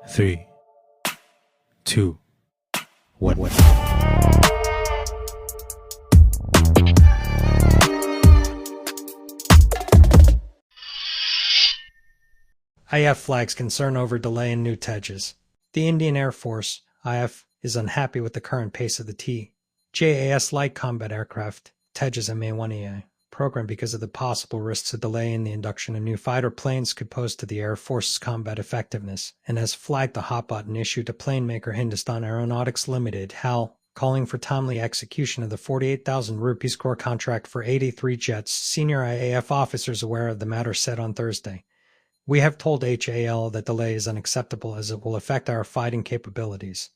Three, two, one. IF flags concern over delay in new Tejas. The Indian Air Force, IF, is unhappy with the current pace of the JAS light combat aircraft, Tejas Ma-1EA program because of the possible risks a delay in the induction of new fighter planes could pose to the Air Force's combat effectiveness, and has flagged the hot button issue to plane maker Hindustan Aeronautics Limited, HAL, calling for timely execution of the 48,000 rupees crore contract for 83 jets. Senior IAF officers aware of the matter said on Thursday. We have told HAL that delay is unacceptable as it will affect our fighting capabilities.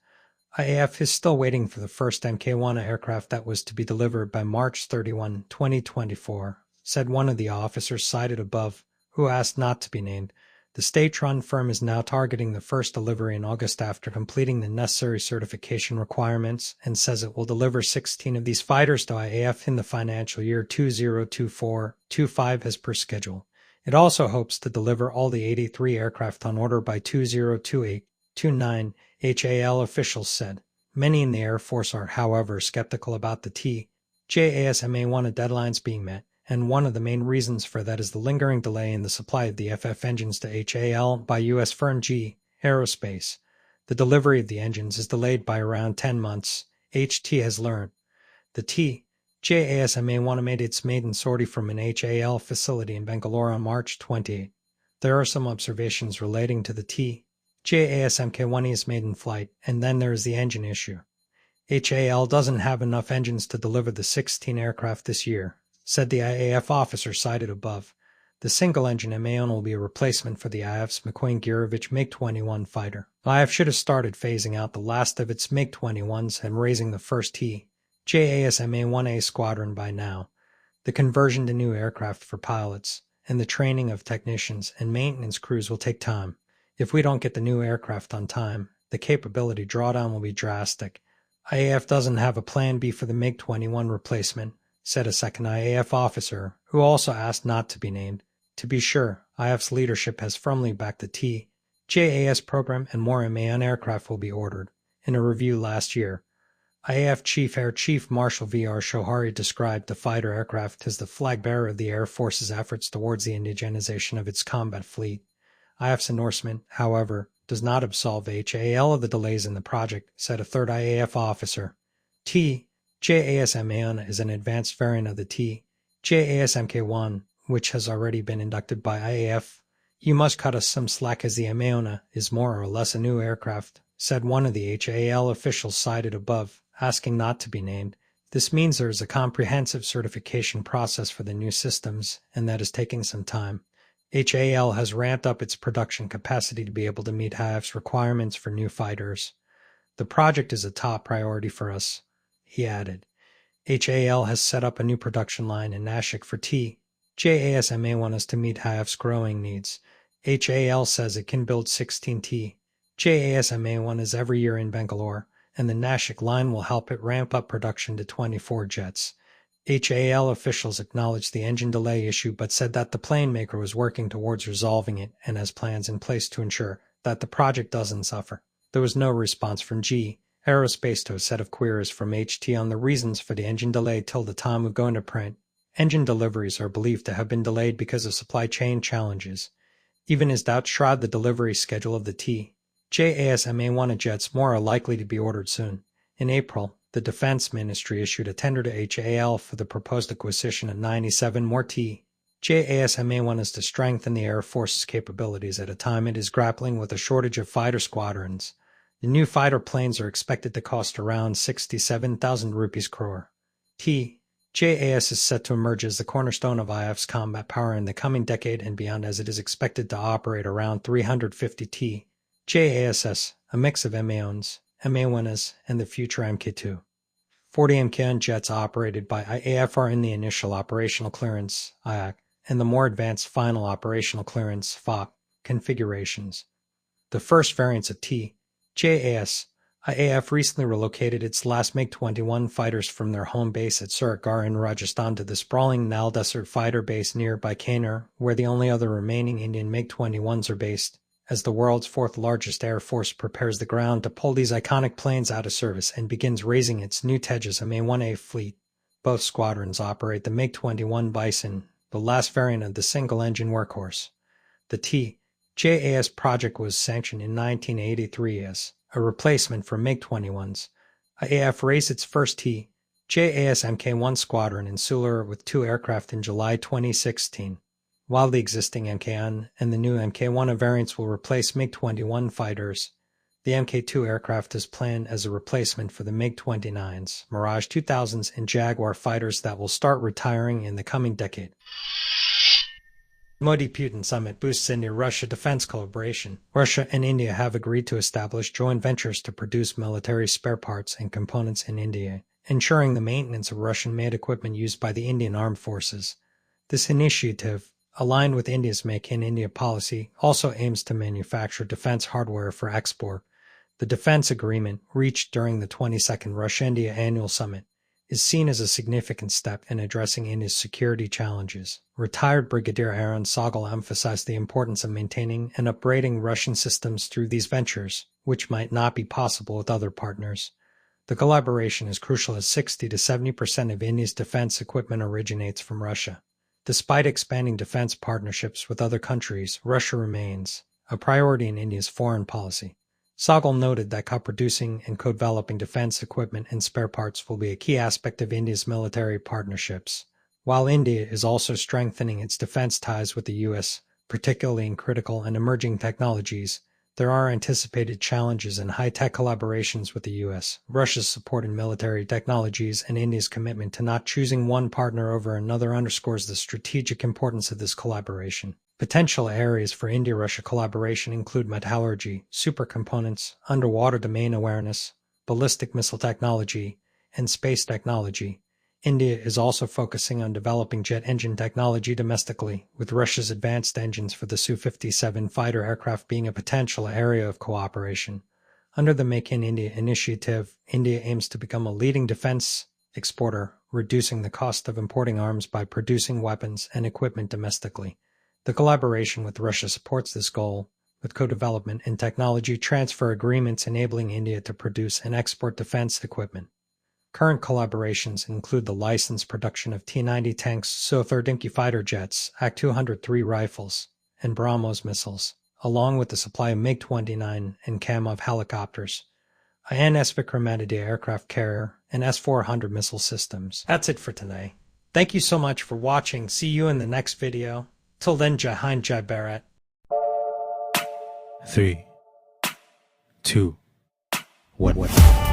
IAF is still waiting for the first Mk1 aircraft that was to be delivered by March 31, 2024, said one of the officers cited above, who asked not to be named. The state-run firm is now targeting the first delivery in August after completing the necessary certification requirements and says it will deliver 16 of these fighters to IAF in the financial year 2024-25 as per schedule. It also hopes to deliver all the 83 aircraft on order by 2028-29, HAL officials said. Many in the Air Force are, however, skeptical about the JAS Ma-1 deadlines being met, and one of the main reasons for that is the lingering delay in the supply of the FF engines to HAL by U.S. firm GE Aerospace. The delivery of the engines is delayed by around 10 months, HT has learned. The JAS Ma-1 made its maiden sortie from an HAL facility in Bangalore on March 28. There are some observations relating to the JAS Mk1E's maiden flight, and then there is the engine issue. HAL doesn't have enough engines to deliver the 16 aircraft this year, said the IAF officer cited above. The single-engine Ma-1 will be a replacement for the IAF's McQueen-Gurevich MiG-21 fighter. IAF should have started phasing out the last of its MiG-21s and raising the first JAS Ma-1A squadron by now. The conversion to new aircraft for pilots and the training of technicians and maintenance crews will take time. If we don't get the new aircraft on time, the capability drawdown will be drastic. IAF doesn't have a plan B for the MiG-21 replacement, said a second IAF officer, who also asked not to be named. To be sure, IAF's leadership has firmly backed the JAS program and more Ma-1 aircraft will be ordered. In a review last year, IAF Chief Air Chief Marshal V.R. Shohari described the fighter aircraft as the flag bearer of the Air Force's efforts towards the indigenization of its combat fleet. IAF's endorsement, however, does not absolve HAL of the delays in the project, said a third IAF officer. JAS Ma-1 is an advanced variant of the JAS Mk1, which has already been inducted by IAF. You must cut us some slack as the Ma-1 is more or less a new aircraft, said one of the HAL officials cited above, asking not to be named. This means there is a comprehensive certification process for the new systems, and that is taking some time. HAL has ramped up its production capacity to be able to meet IAF's requirements for new fighters. The project is a top priority for us, he added. HAL has set up a new production line in Nashik for JAS Ma-1 to meet IAF's growing needs. HAL says it can build 16 JAS Ma-1 every year in Bangalore, and the Nashik line will help it ramp up production to 24 jets. HAL officials acknowledged the engine delay issue but said that the plane maker was working towards resolving it and has plans in place to ensure that the project doesn't suffer. There was no response from GE Aerospace to a set of queries from HT on the reasons for the engine delay till the time of going to print. Engine deliveries are believed to have been delayed because of supply chain challenges. Even as doubts shroud the delivery schedule of the JAS Ma-1 jets, more are likely to be ordered soon. In April, the Defense Ministry issued a tender to HAL for the proposed acquisition of 97 more JAS Ma-1 to strengthen the Air Force's capabilities at a time it is grappling with a shortage of fighter squadrons. The new fighter planes are expected to cost around 67,000 rupees crore. JAS is set to emerge as the cornerstone of IAF's combat power in the coming decade and beyond, as it is expected to operate around 350 JASs, a mix of Ma-1s, Ma-1s, and the future Mk2. 40 Mk1 jets operated by IAF are in the initial operational clearance (IAC) and the more advanced final operational clearance (FOC) configurations. The first variants of JAS, IAF recently relocated its last MiG-21 fighters from their home base at Suratgarh in Rajasthan to the sprawling Nal Desert fighter base near Bikaner, where the only other remaining Indian MiG-21s are based. as the world's fourth-largest air force prepares the ground to pull these iconic planes out of service and begins raising its new Tejas Ma-1A fleet. Both squadrons operate the MiG-21 Bison, the last variant of the single-engine workhorse. The TJAS project was sanctioned in 1983 as a replacement for MiG-21s. IAF raised its first TJAS Mk1 squadron in Sulur with 2 aircraft in July 2016. While the existing Mk1 and the new Mk1 variants will replace MiG-21 fighters, the Mk2 aircraft is planned as a replacement for the MiG-29s, Mirage 2000s, and Jaguar fighters that will start retiring in the coming decade. Modi-Putin summit boosts India-Russia defense collaboration. Russia and India have agreed to establish joint ventures to produce military spare parts and components in India, ensuring the maintenance of Russian-made equipment used by the Indian armed forces. This initiative, aligned with India's Make in India policy, also aims to manufacture defense hardware for export. The defense agreement, reached during the 22nd Russia-India Annual Summit, is seen as a significant step in addressing India's security challenges. Retired Brigadier Aaron Sogol emphasized the importance of maintaining and upgrading Russian systems through these ventures, which might not be possible with other partners. The collaboration is crucial as 60 to 70% of India's defense equipment originates from Russia. Despite expanding defense partnerships with other countries, Russia remains a priority in India's foreign policy. Sogol noted that co-producing and co-developing defense equipment and spare parts will be a key aspect of India's military partnerships. While India is also strengthening its defense ties with the U.S., particularly in critical and emerging technologies, there are anticipated challenges in high-tech collaborations with the U.S., Russia's support in military technologies, and India's commitment to not choosing one partner over another underscores the strategic importance of this collaboration. Potential areas for India-Russia collaboration include metallurgy, supercomponents, underwater domain awareness, ballistic missile technology, and space technology. India is also focusing on developing jet engine technology domestically, with Russia's advanced engines for the Su-57 fighter aircraft being a potential area of cooperation. Under the Make in India initiative, India aims to become a leading defense exporter, reducing the cost of importing arms by producing weapons and equipment domestically. The collaboration with Russia supports this goal, with co-development and technology transfer agreements enabling India to produce and export defense equipment. Current collaborations include the licensed production of T-90 tanks, Su-30 fighter jets, AK-203 rifles, and BrahMos missiles, along with the supply of MiG-29 and Kamov helicopters, an S-Vikramaditya aircraft carrier, and S-400 missile systems. That's it for today. Thank you so much for watching. See you in the next video. Till then, Jai Hind, Jai Bharat. 3, 2, 1.